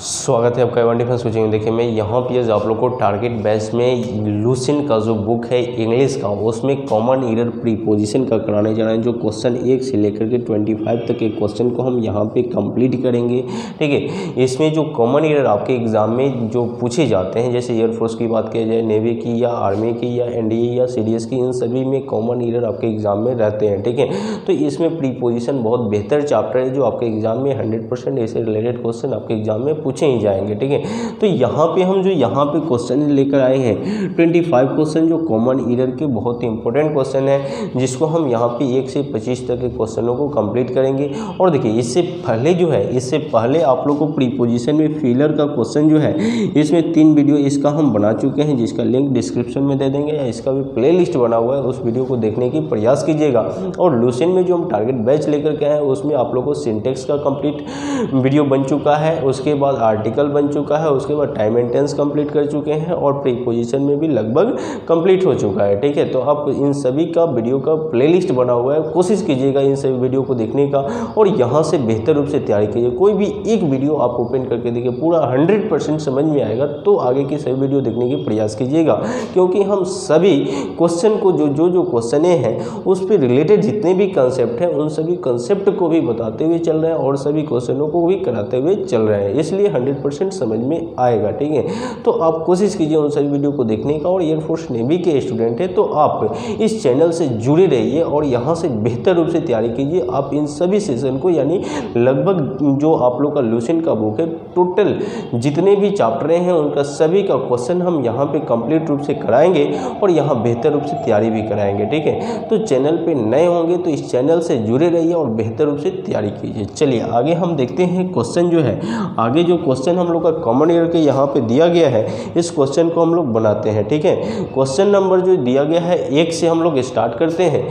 स्वागत है आपका डिफेंस कोचिंग में। देखिए मैं यहाँ पे आप लोग को टारगेट बैच में लुसेंट का जो बुक है इंग्लिश का, उसमें कॉमन एरर प्रीपोजिशन का कराने जा रहे हैं। जो क्वेश्चन 1 से लेकर के 25 तक के क्वेश्चन को हम यहाँ पे कंप्लीट करेंगे। ठीक है, इसमें जो कॉमन एरर आपके एग्जाम में जो पूछे जाते हैं, जैसे एयरफोर्स की बात किया जाए, नेवी की या आर्मी की या एनडीए या सीडीएस की, इन सभी में कॉमन एरर आपके एग्जाम में रहते हैं। ठीक है, तो इसमें प्रीपोजिशन बहुत बेहतर चैप्टर है जो आपके एग्जाम में 100% ऐसे रिलेटेड क्वेश्चन आपके एग्जाम में पूछे ही जाएंगे। ठीक है, तो यहाँ पे हम जो यहाँ पे क्वेश्चन लेकर आए हैं 25 क्वेश्चन जो कॉमन एरर के बहुत ही इंपॉर्टेंट क्वेश्चन है, जिसको हम यहाँ पे 1 से 25 तक के क्वेश्चनों को कंप्लीट करेंगे। और देखिए इससे पहले जो है, इससे पहले आप लोग को प्रीपोजिशन में फिलर का क्वेश्चन जो है, इसमें 3 वीडियो इसका हम बना चुके हैं, जिसका लिंक डिस्क्रिप्शन में दे देंगे, या इसका भी प्ले लिस्ट बना हुआ है, उस वीडियो को देखने की प्रयास कीजिएगा। और लुसेंट में जो हम टारगेट बैच लेकर के आए हैं, उसमें आप लोग को सिंटेक्स का कंप्लीट वीडियो बन चुका है, उसके बाद आर्टिकल बन चुका है, उसके बाद टाइम एंड टेंस कंप्लीट कर चुके हैं, और प्रीपोजिशन में भी लगभग कंप्लीट हो चुका है। ठीक है, तो आप इन सभी का वीडियो का प्लेलिस्ट बना हुआ है, कोशिश कीजिएगा इन सभी वीडियो को देखने का, और यहाँ से बेहतर रूप से तैयारी कीजिए। कोई भी एक वीडियो आप ओपन करके देखिए, पूरा 100% समझ में आएगा, तो आगे की सभी वीडियो देखने की प्रयास कीजिएगा। क्योंकि हम सभी क्वेश्चन को जो क्वेश्चन हैं उस पर रिलेटेड जितने भी कंसेप्ट हैं, उन सभी कंसेप्ट को भी बताते हुए चल रहे हैं, और सभी क्वेश्चनों को भी कराते हुए चल रहे हैं, इसलिए 100% समझ में आएगा। ठीक है, तो आप कोशिश कीजिए उन सभी वीडियो को देखने का। और एयरफोर्स नेवी के स्टूडेंट हैं तो आप इस चैनल से जुड़े रहिए और यहाँ से बेहतर रूप से तैयारी कीजिए। आप इन सभी सेशन को, यानी लगभग जो आप लोग का लुसेंट का बुक है, टोटल जितने भी चैप्टर हैं उनका सभी का क्वेश्चन हम यहाँ पे कंप्लीट रूप से कराएंगे, और यहाँ बेहतर रूप से तैयारी भी कराएंगे। ठीक है, तो चैनल पे नए होंगे तो इस चैनल से जुड़े रहिए और बेहतर रूप से तैयारी कीजिए। चलिए आगे हम देखते हैं क्वेश्चन जो है। आगे जो क्वेश्चन हम लोग का कॉमन एरर के यहाँ पे दिया गया है, इस क्वेश्चन को हम लोग बनाते हैं। ठीक है, क्वेश्चन नंबर जो दिया गया है 1 से हम लोग स्टार्ट करते हैं,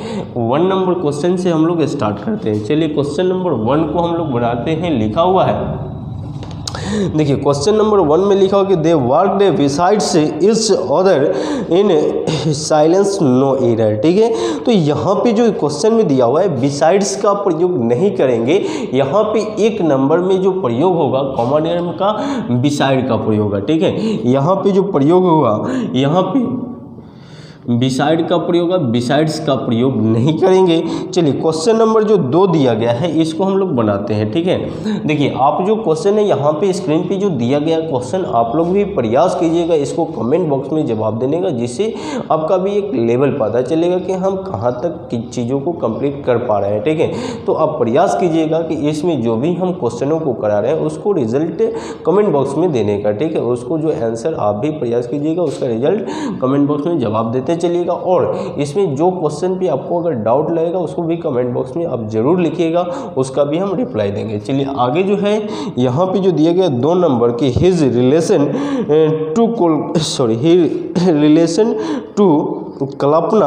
1 नंबर क्वेश्चन से हम लोग स्टार्ट करते हैं। चलिए क्वेश्चन नंबर 1 को हम लोग बनाते हैं। लिखा हुआ है, देखिए क्वेश्चन नंबर 1 में लिखा हो कि they worked besides each other in silence no error. ठीक है, तो यहाँ पे जो क्वेश्चन में दिया हुआ है बिसाइड्स का प्रयोग नहीं करेंगे, यहाँ पे 1 नंबर में जो प्रयोग होगा कॉमन एरर का बिसाइड का प्रयोग है। ठीक है, यहाँ पे जो प्रयोग होगा, यहाँ पे बिसाइड का प्रयोग है, बिसाइड्स का प्रयोग नहीं करेंगे। चलिए क्वेश्चन नंबर जो 2 दिया गया है, इसको हम लोग बनाते हैं। ठीक है, देखिए आप जो क्वेश्चन है यहाँ पे स्क्रीन पे जो दिया गया क्वेश्चन, आप लोग भी प्रयास कीजिएगा इसको कमेंट बॉक्स में जवाब देने का, जिससे आपका भी एक लेवल पता चलेगा कि हम कहाँ तक किन चीज़ों को कंप्लीट कर पा रहे हैं। ठीक है, तो आप प्रयास कीजिएगा कि इसमें जो भी हम क्वेश्चनों को करा रहे हैं उसको रिजल्ट कमेंट बॉक्स में देने का। ठीक है, उसको जो आंसर आप भी प्रयास कीजिएगा, उसका रिजल्ट कमेंट बॉक्स में जवाब देते चलिएगा। और इसमें जो क्वेश्चन पे आपको अगर डाउट लगेगा उसको भी कमेंट बॉक्स में आप जरूर लिखिएगा, उसका भी हम रिप्लाई देंगे। चलिए आगे जो है यहाँ पे जो दिया गया 2 नंबर की his relation to Kalpana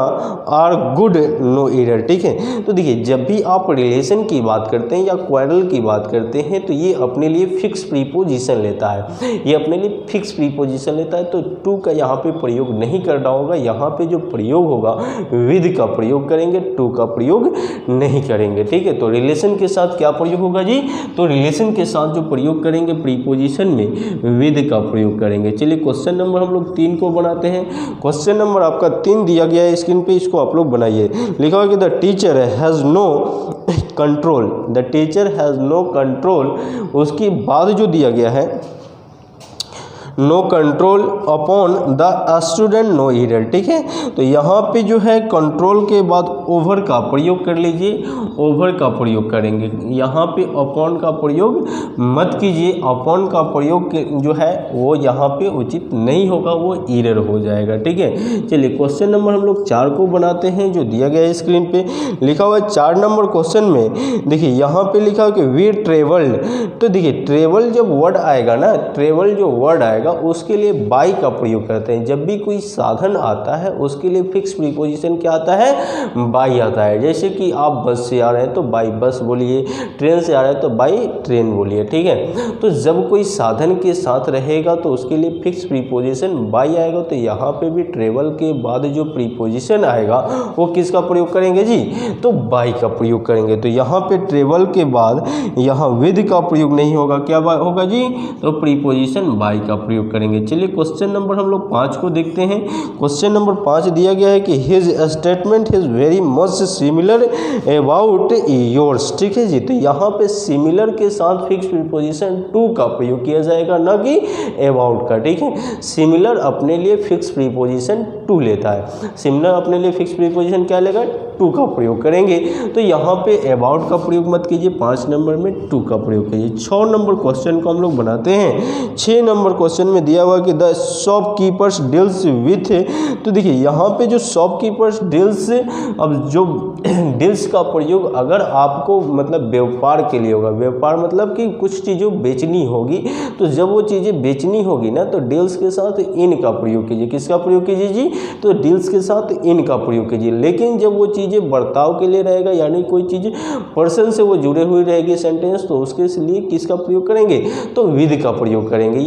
are good no error. ठीक है, तो देखिए जब भी आप रिलेशन की बात करते हैं या क्वारल की बात करते हैं, तो ये अपने लिए फिक्स प्रीपोजिशन लेता है, ये अपने लिए फिक्स प्रीपोजिशन लेता है, तो टू का यहाँ पे प्रयोग नहीं करना होगा। यहाँ पे जो प्रयोग होगा विद का प्रयोग करेंगे, टू का प्रयोग नहीं करेंगे। ठीक है, तो रिलेशन के साथ क्या प्रयोग होगा जी, तो रिलेशन के साथ जो प्रयोग करेंगे प्रीपोजिशन में विद का प्रयोग करेंगे। चलिए क्वेश्चन नंबर हम लोग 3 को बनाते हैं। क्वेश्चन नंबर आपका 3 दिया गया है स्क्रीन पे, इसको आप लोग बनाइए। लिखा हुआ कि the teacher has no control, the teacher has no control, उसके बाद जो दिया गया है no control upon the student no error. ठीक है, तो यहाँ पे जो है कंट्रोल के बाद ओवर का प्रयोग कर लीजिए, ओवर का प्रयोग करेंगे, यहाँ पे अपॉन का प्रयोग मत कीजिए, अपॉन का प्रयोग जो है वो यहाँ पे उचित नहीं होगा, वो एरर हो जाएगा। ठीक है, चलिए क्वेश्चन नंबर हम लोग 4 को बनाते हैं, जो दिया गया है स्क्रीन पे। लिखा हुआ है 4 नंबर क्वेश्चन में, देखिए यहाँ पे लिखा हुआ कि वी ट्रेवल्ड, तो देखिए ट्रेवल जब वर्ड आएगा ना, ट्रेवल जो वर्ड आएगा आएगा उसके लिए बाई का प्रयोग करते हैं। जब भी कोई साधन आता है उसके लिए फिक्स प्रीपोजिशन क्या आता है, बाई आता है। जैसे कि आप बस से आ रहे हैं तो बाई बस बोलिए, ट्रेन से आ रहे हैं तो बाई ट्रेन बोलिए, ठीक है। तो जब कोई साधन के साथ रहेगा तो उसके लिए फिक्स प्रीपोजिशन बाई आएगा। तो यहाँ पे भी ट्रेवल के बाद जो प्रीपोजिशन आएगा वो किसका प्रयोग करेंगे जी, तो बाई का प्रयोग करेंगे। तो यहाँ पे ट्रेवल के बाद यहाँ विद का प्रयोग नहीं होगा, क्या होगा जी, तो प्रीपोजिशन बाई का प्रयोग करेंगे। चलिए क्वेश्चन नंबर हम लोग 5 को देखते हैं। क्वेश्चन नंबर 5 दिया गया है कि his statement is very much similar about yours, ठीक है जी। तो यहाँ पे सिमिलर के साथ फिक्स प्रीपोजिशन टू का प्रयोग किया जाएगा, ना कि अबाउट का, ठीक है। सिमिलर अपने लिए फिक्स प्रीपोजिशन टू लेता है, सिमिलर अपने लिए फिक्स प्रीपोजिशन क्या लेगा, टू का प्रयोग करेंगे। तो यहाँ पे अबाउट का प्रयोग मत कीजिए, 5 नंबर में टू का प्रयोग कीजिए। 6 नंबर क्वेश्चन को हम लोग बनाते हैं। 6 नंबर क्वेश्चन में दिया हुआ कि द शॉपकीपर्स डील्स विथ, तो देखिए यहाँ पे जो शॉपकीपर्स डील्स, अब जो डील्स का प्रयोग अगर आपको मतलब व्यापार के लिए होगा, व्यापार मतलब कि कुछ चीज़ों बेचनी होगी, तो जब वो चीज़ें बेचनी होगी ना तो डील्स के साथ इन का प्रयोग कीजिए। किसका प्रयोग कीजिए जी, तो डील्स के साथ इन का प्रयोग कीजिए। लेकिन जब वो चीज़ें बर्ताव के लिए रहेगा, यानी कोई चीज़ पर्सन से वो जुड़े हुई रहेगी सेंटेंस, तो उसके लिए किसका प्रयोग करेंगे, तो विद का प्रयोग करेंगे।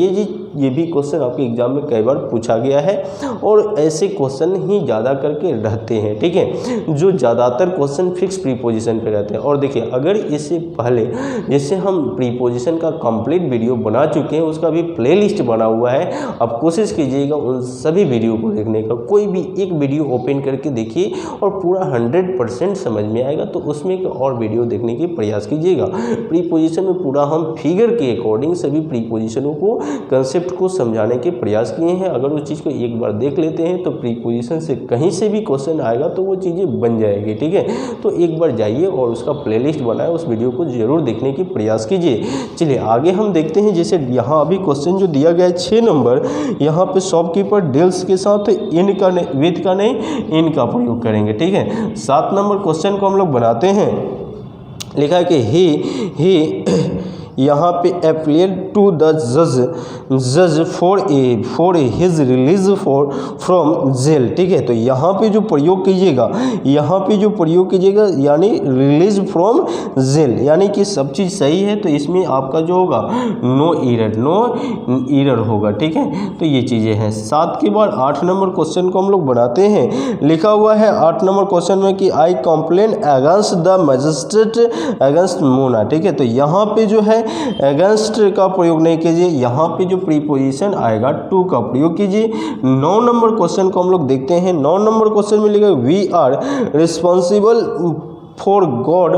ये भी क्वेश्चन आपके एग्जाम में कई बार पूछा गया है और ऐसे क्वेश्चन ही ज़्यादा करके रहते हैं, ठीक है, जो ज़्यादातर क्वेश्चन फिक्स प्रीपोजिशन पे रहते हैं। और देखिए अगर इससे पहले जैसे हम प्रीपोजिशन का कंप्लीट वीडियो बना चुके हैं, उसका भी प्लेलिस्ट बना हुआ है, आप कोशिश कीजिएगा उन सभी वीडियो को देखने का। कोई भी एक वीडियो ओपन करके देखिए और पूरा 100% समझ में आएगा, तो उसमें एक और वीडियो देखने की प्रयास कीजिएगा। प्रीपोजिशन में पूरा हम फिगर के अकॉर्डिंग सभी प्रीपोजिशनों को, कंसेप्ट को समझाने के प्रयास किए हैं। अगर उस चीज़ को एक बार देख लेते हैं तो प्रीपोजिशन से कहीं से भी क्वेश्चन आएगा तो वो चीज़ें बन जाएगी, ठीक है। तो एक बार जाइए और उसका प्लेलिस्ट बनाए, उस वीडियो को जरूर देखने की प्रयास कीजिए। चलिए आगे हम देखते हैं। जैसे यहाँ अभी क्वेश्चन जो दिया गया है 6 नंबर, यहाँ पे शॉपकीपर डील्स के साथ इन का विद का नहीं, इन का प्रयोग करेंगे, ठीक है। 7 नंबर क्वेश्चन को हम लोग बनाते हैं। लिखा है कि ही यहाँ पे अपील टू द जज for his release from jail, ठीक है। तो यहाँ पे जो प्रयोग कीजिएगा, यानी रिलीज फ्रॉम जेल, यानी कि सब चीज़ सही है तो इसमें आपका जो होगा नो ईरर होगा, ठीक है। तो ये चीज़ें हैं। 7 के बाद 8 नंबर क्वेश्चन को हम लोग बनाते हैं। लिखा हुआ है 8 नंबर क्वेश्चन में कि I complain against the magistrate against मोना, ठीक है। तो यहाँ पे जो है अगेंस्ट का प्रयोग नहीं कीजिए, यहाँ पे जो प्रीपोजिशन आएगा टू का प्रयोग कीजिए। 9 नंबर क्वेश्चन को हम लोग देखते हैं। 9 नंबर क्वेश्चन में लिखा है we are responsible for god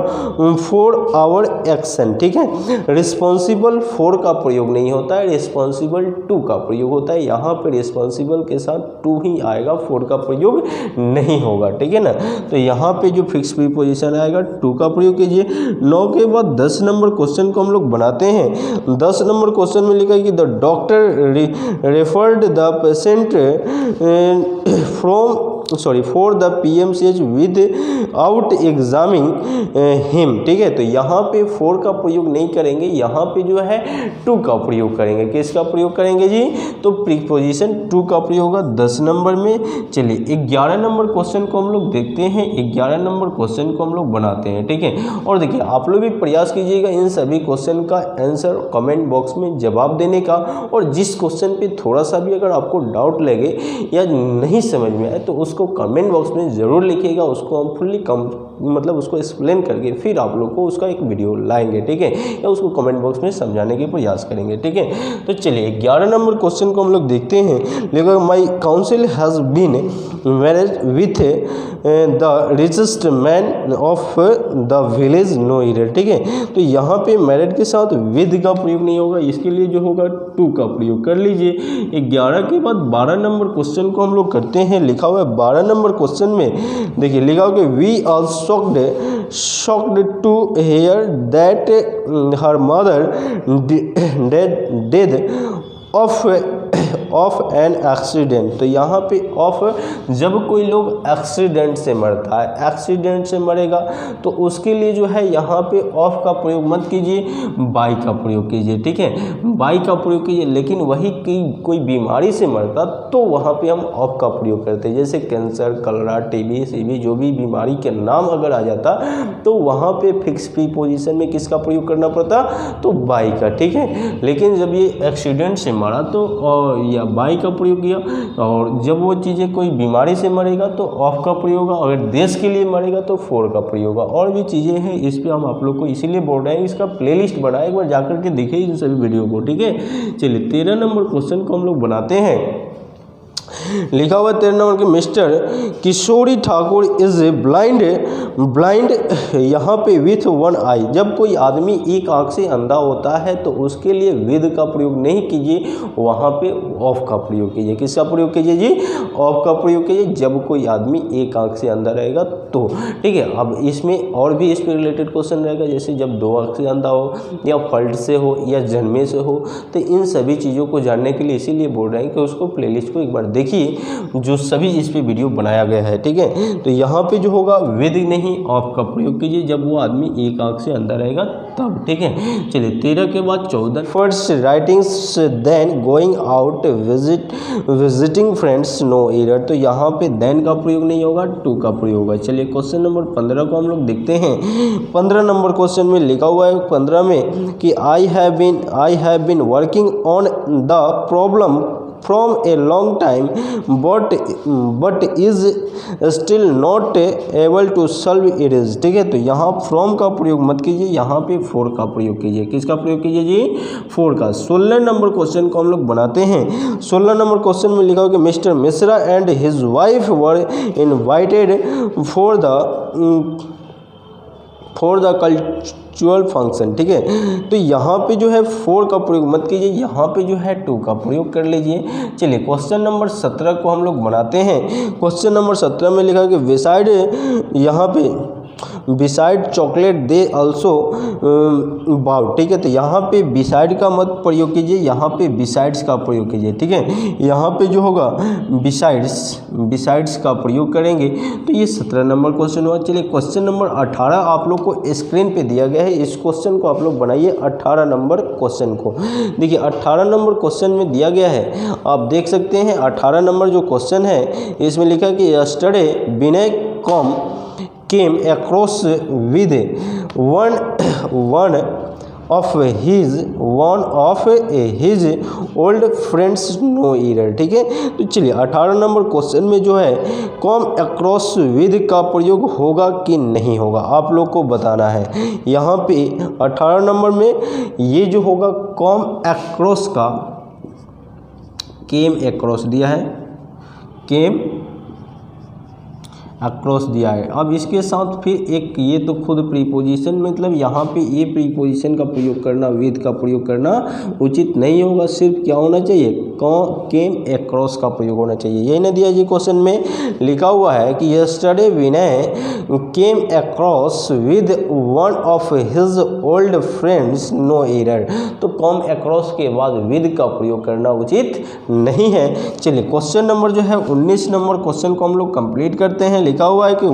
for our action, ठीक है। रिस्पॉन्सिबल फॉर का प्रयोग नहीं होता है, रिस्पॉन्सिबल टू का प्रयोग होता है। यहाँ पे रिस्पॉन्सिबल के साथ टू ही आएगा, फॉर का प्रयोग नहीं होगा, ठीक है ना। तो यहाँ पे जो फिक्स प्रीपोजिशन आएगा टू का प्रयोग कीजिए। 9 के बाद 10 नंबर क्वेश्चन को हम लोग बनाते हैं। 10 नंबर क्वेश्चन में लिखा है कि the doctor referred the patient for the PMCH with out examining him, ठीक है। तो यहाँ पे फोर का प्रयोग नहीं करेंगे, यहाँ पे जो है टू का प्रयोग करेंगे। किसका प्रयोग करेंगे जी, तो प्रीपोजिशन टू का प्रयोग होगा 10 नंबर में। चलिए 11 नंबर क्वेश्चन को हम लोग देखते हैं। 11 नंबर क्वेश्चन को हम लोग बनाते हैं, ठीक है। और देखिए आप लोग भी प्रयास कीजिएगा इन सभी क्वेश्चन का आंसर कमेंट बॉक्स में जवाब देने का, और जिस क्वेश्चन पे थोड़ा सा भी अगर आपको डाउट लगे या नहीं समझ में आए तो उसको कमेंट बॉक्स में ज़रूर लिखिएगा। उसको हम फुल्ली मतलब उसको एक्सप्लेन करके फिर आप लोग को उसका एक वीडियो लाएंगे, ठीक है, या उसको कमेंट बॉक्स में समझाने के प्रयास करेंगे, ठीक है। तो चलिए 11 नंबर क्वेश्चन को हम लोग देखते हैं। लेकिन my council has been marriage with the richest man of the village no error, ठीक है। तो यहाँ पे मैरिड के साथ विद का प्रयोग नहीं होगा, इसके लिए जो होगा टू का प्रयोग कर लीजिए। 11 के बाद 12 नंबर क्वेश्चन को हम लोग करते हैं। लिखा हुआ है 12 नंबर क्वेश्चन में, देखिए लिखा हुआ कि वी आर shocked to hear that her mother dead of of an accident, तो यहाँ पे ऑफ, जब कोई लोग एक्सीडेंट से मरता है, एक्सीडेंट से मरेगा तो उसके लिए जो है यहाँ पे ऑफ का प्रयोग मत कीजिए, बाई का प्रयोग कीजिए, ठीक है, बाई का प्रयोग कीजिए। लेकिन वही कोई बीमारी से मरता तो वहाँ पे हम ऑफ का प्रयोग करते हैं, जैसे कैंसर, कलरा, टीबी, सीबी, जो भी बीमारी के नाम अगर आ जाता तो वहाँ पे फिक्स प्रीपोजिशन में किसका प्रयोग करना पड़ता, तो बाई का, ठीक है। लेकिन जब ये एक्सीडेंट से मरा तो या बाई का प्रयोग किया, और जब वो चीज़ें कोई बीमारी से मरेगा तो ऑफ का प्रयोग होगा, अगर देश के लिए मरेगा तो फोर का प्रयोग होगा। और भी चीज़ें हैं, इस पर हम आप लोग को इसीलिए बोल रहे हैं, इसका प्लेलिस्ट बना, एक बार जाकर के देखिए इन सभी वीडियो को, ठीक है। चलिए 13 नंबर क्वेश्चन को हम लोग बनाते हैं। लिखा हुआ 13 नंबर के mister Kishori Thakur is blind, blind यहाँ पे विथ वन आई, जब कोई आदमी एक आंख से अंधा होता है तो उसके लिए विद का प्रयोग नहीं कीजिए, वहाँ पे ऑफ का प्रयोग कीजिए। किसका प्रयोग कीजिए जी, ऑफ का प्रयोग कीजिए, जब कोई आदमी एक आंख से अंधा रहेगा तो, ठीक है। अब इसमें और भी इस पर रिलेटेड क्वेश्चन रहेगा, जैसे जब दो आंख से अंधा हो या फल्ट से हो या जन्मे से हो, तो इन सभी चीज़ों को जानने के लिए इसीलिए बोल रहे हैं कि उसको प्लेलिस्ट को एक बार देखिए, जो सभी इस पे वीडियो बनाया गया है, ठीक है। तो यहाँ पे जो होगा विद नहीं ऑफ का प्रयोग कीजिए, जब वो आदमी एक आंख से अंदर रहेगा तब, ठीक है। चलिए 13 के बाद 14, first writings then going out visiting friends, no error, तो यहाँ पे देन का प्रयोग नहीं होगा, टू का प्रयोग होगा। चलिए क्वेश्चन नंबर 15 को हम लोग देखते हैं। 15 नंबर क्वेश्चन में लिखा हुआ है 15 में कि I have been working on the problem from a long time but is still not able to solve it is, ठीक है। तो यहाँ from का प्रयोग मत कीजिए, यहाँ पे for का प्रयोग कीजिए। किसका प्रयोग कीजिए जी, for का। 16 नंबर क्वेश्चन को हम लोग बनाते हैं। 16 नंबर क्वेश्चन में लिखा हो कि mister Mishra and his wife were invited for the cultural function, ठीक है। तो यहाँ पे जो है फोर का प्रयोग मत कीजिए, यहाँ पे जो है टू का प्रयोग कर लीजिए। चलिए क्वेश्चन नंबर 17 को हम लोग बनाते हैं। क्वेश्चन नंबर 17 में लिखा है कि बिसाइड, यहाँ पे बिसाइड चॉकलेट दे ऑल्सो बाउ, ठीक है। तो यहाँ पे बिसाइड का मत प्रयोग कीजिए, यहाँ पे बिसाइड्स का प्रयोग कीजिए, ठीक है। यहाँ पे जो होगा बिसाइड्स का प्रयोग करेंगे। तो ये 17 नंबर क्वेश्चन हुआ। चलिए क्वेश्चन नंबर 18 आप लोग को स्क्रीन पे दिया गया है, इस क्वेश्चन को आप लोग बनाइए। 18 नंबर क्वेश्चन को देखिए, 18 नंबर क्वेश्चन में दिया गया है, आप देख सकते हैं 18 नंबर जो क्वेश्चन है इसमें लिखा है कि yesterday Vinay came across with one of his old friends no error, ठीक है। तो चलिए 18 नंबर क्वेश्चन में जो है come across with का प्रयोग होगा कि नहीं होगा, आप लोग को बताना है। यहाँ पे 18 नंबर में ये जो होगा come across का came across दिया है, came अक्रॉस दिया है। अब इसके साथ फिर एक ये तो खुद प्रीपोजिशन, मतलब यहाँ पे ये प्रीपोजिशन का प्रयोग करना, विद का प्रयोग करना उचित नहीं होगा। सिर्फ क्या होना चाहिए, केम अक्रॉस का प्रयोग होना चाहिए। यही ना दिया जी क्वेश्चन में लिखा हुआ है कि yesterday Vinay came across with one of his old friends no error. तो कम अक्रॉस के बाद विद का प्रयोग करना उचित नहीं है। चलिए क्वेश्चन नंबर जो है 19 नंबर क्वेश्चन को हम लोग कंप्लीट करते हैं। लिखा हुआ है कि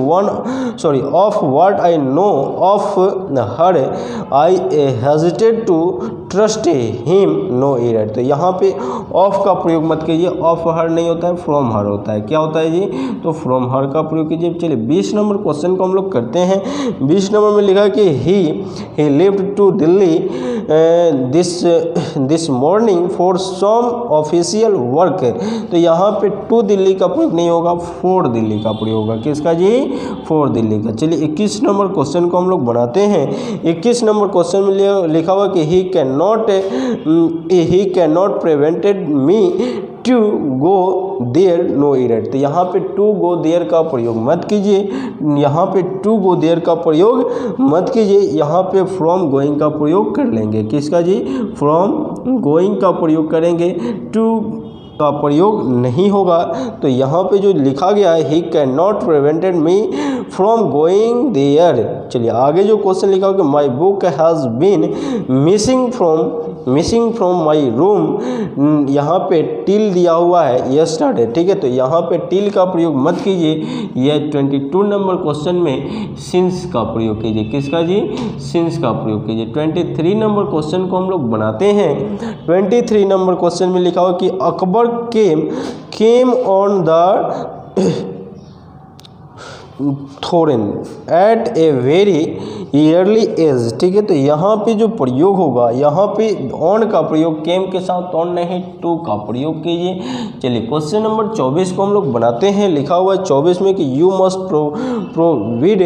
of what I know of her I hesitated to trust him no error. तो यहाँ पे ऑफ का प्रयोग मत कीजिए, ऑफ हर नहीं होता है, फ्रॉम हर होता है। क्या होता है जी, तो फ्रॉम हर का प्रयोग कीजिए। चलिए 20 नंबर क्वेश्चन को हम लोग करते हैं। 20 नंबर में लिखा है कि he lived to Delhi this morning for some official work. तो यहाँ पे टू दिल्ली का प्रयोग नहीं होगा, फॉर दिल्ली का प्रयोग होगा। किसका जी, फॉर दिल्ली का। चलिए 21 नंबर क्वेश्चन को हम लोग बनाते हैं। 21 नंबर क्वेश्चन में लिखा हुआ कि he can not prevented me to go there no error. तो यहाँ पे टू गो देयर का प्रयोग मत कीजिए, यहाँ पे टू गो देयर का प्रयोग मत कीजिए, यहाँ पे फ्रॉम गोइंग का प्रयोग कर लेंगे। किसका जी, फ्रॉम गोइंग का प्रयोग करेंगे, टू का प्रयोग नहीं होगा। तो यहाँ पे जो लिखा गया है he can not prevented me from going there. चलिए आगे जो क्वेश्चन लिखा हो कि my book has been missing from missing from my room, यहाँ पे टिल दिया हुआ है यस्टरडे, ठीक है, तो यहाँ पे टिल का प्रयोग मत कीजिए। यह 22 नंबर क्वेश्चन में सिंस का प्रयोग कीजिए। किसका जी? सिंस का प्रयोग कीजिए। 23 नंबर क्वेश्चन को हम लोग बनाते हैं। 23 नंबर क्वेश्चन में लिखा हुआ कि Akbar came on the throne at a very early age, ठीक है, तो यहाँ पे जो प्रयोग होगा, यहाँ पे ऑन का प्रयोग केम के साथ ऑन नहीं, टू का प्रयोग कीजिए। चलिए क्वेश्चन नंबर 24 को हम लोग बनाते हैं। लिखा हुआ है 24 में कि you must provide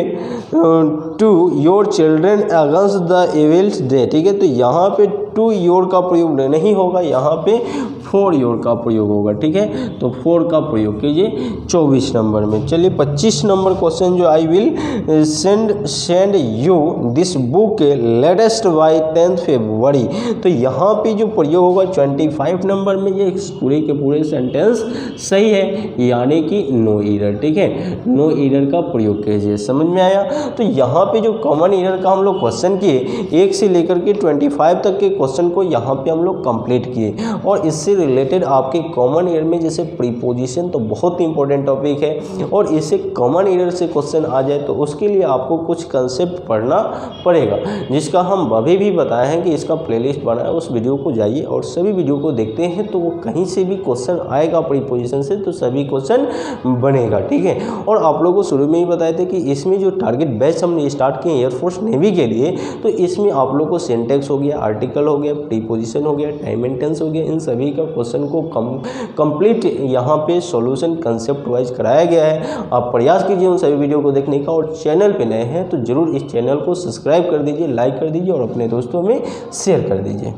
to your children against the evils day, ठीक है, तो यहाँ पे टू योर का प्रयोग नहीं होगा, यहाँ पे फॉर योर का प्रयोग होगा, ठीक है, तो फॉर का प्रयोग कीजिए 24 नंबर में। चलिए 25 नंबर क्वेश्चन जो I will send you this book latest by 10th February, तो यहाँ पे जो प्रयोग होगा 25 नंबर में, ये पूरे के पूरे सेंटेंस सही है, यानी कि नो एरर, ठीक है, नो एरर का प्रयोग कीजिए। समझ में आया? तो यहाँ पे जो कॉमन एरर का हम लोग क्वेश्चन किए, 1 से लेकर के 25 तक के क्वेश्चन को यहाँ पे हम लोग कंप्लीट किए, और इससे रिलेटेड आपके कॉमन एरर में जैसे प्रीपोजिशन तो बहुत इंपॉर्टेंट टॉपिक है, और इससे कॉमन एरर से क्वेश्चन आ जाए तो उसके लिए आपको कुछ कंसेप्ट पढ़ना पड़ेगा, जिसका हम अभी भी बताए हैं कि इसका प्लेलिस्ट बना है, उस वीडियो को जाइए और सभी वीडियो को देखते हैं, तो वो कहीं से भी क्वेश्चन आएगा प्रीपोजिशन से तो सभी क्वेश्चन बनेगा, ठीक है। और आप लोगों को शुरू में ही बताए थे कि इसमें जो टारगेट बैच हमने स्टार्ट किए एयरफोर्स नेवी के लिए, तो इसमें आप लोग को सिंटेक्स हो गया, आर्टिकल हो गया, प्रीपोजिशन हो गया, टाइम एंड टेंस हो गया, इन सभी का क्वेश्चन को कंप्लीट यहाँ पे सॉल्यूशन कंसेप्ट वाइज कराया गया है। आप प्रयास कीजिए उन सभी वीडियो को देखने का, और चैनल पे नए हैं तो जरूर इस चैनल को सब्सक्राइब कर दीजिए, लाइक कर दीजिए और अपने दोस्तों में शेयर कर दीजिए।